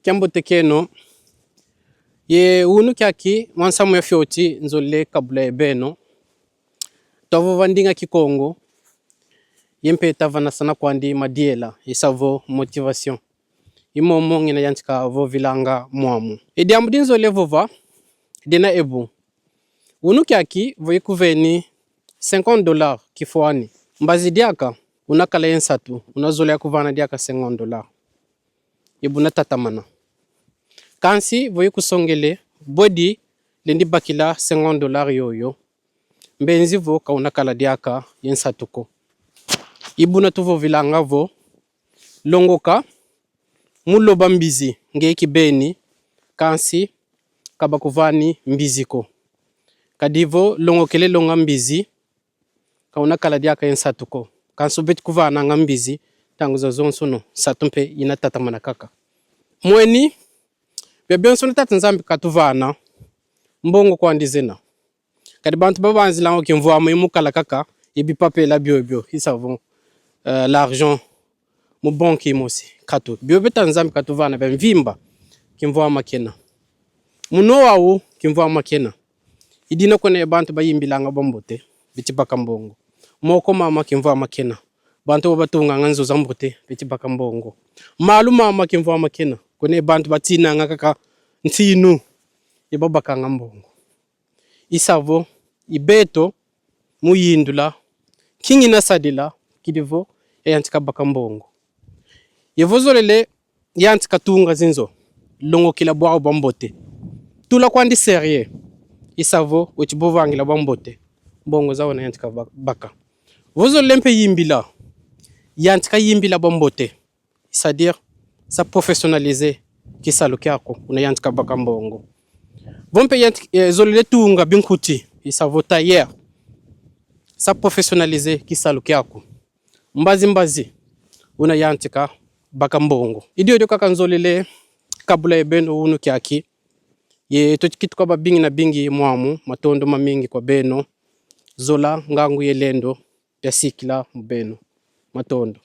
Kiambo tekeno ye unu kyaki mwansamu ya fyoti nzole kabula ebeno tavo vandinga kikongo yempe tavana sana kwandi madiela isavo motivation imomo ngina yantika vo vilanga mwamu ediambu dinzole vova dena ebu unu kyaki voye kuveni $50 kifuani mbazi diaka unakala yensatu unazole ya kuvana diaka $50 ibuna tatamana kansi voye kusongele bodi lendi bakila $50 yoyo mbenzi vo ka unakala diaka yensatuko ibuna tuvo vilanga vo longoka muloba mbizi ngeki beni kansi kabakuvani mbiziko kadivo longokele longa mbizi ka unakala diaka yensatuko kansu beti kuvana ngambizi tangu za zonsono satumpe inatatamana kaka mweni bebionsono tatanzambi katuvana mbongo kwa ndizena kadi bantu babanzi lango kimvua mukala kaka ibi papela biobio isavon l'argent mu banki mosi katu biobio tanzambi katuvana bemvimba kimvua makena muno wawu kimvua makena idina kone bantu bayimbilanga bombote bitibaka mbongo moko mama kimvua makena bantu batunga nganzo zambote bitibaka mbongo malu mama kimvua makena kone bantu batina ngakaka ntinu ibabaka ngambongo isavo ibeto muyindula kingi nasadila kidivo yantika baka mbongo yevozolele yantika tunga zinzo longo kila bwa bombote tula kwandi serie isavo uchibovangila bombote mbongo zawana yantika baka vozolele mpe yimbila yantika yimbila bombote c'est-à-dire ça professionnaliser kisalo kyako una yantika baka mbongo vompe yantika zolele tunga binkuti isavo tailleur ça professionnaliser kisalo kyako mbazi una yantika baka mbongo idio kaka nzolele kabula ebeno unu kyaki ye tokitu kwa bingi na bingi mwamu matondo mamingi kwa beno zola ngangu yelendo ya sikila mbeno matondo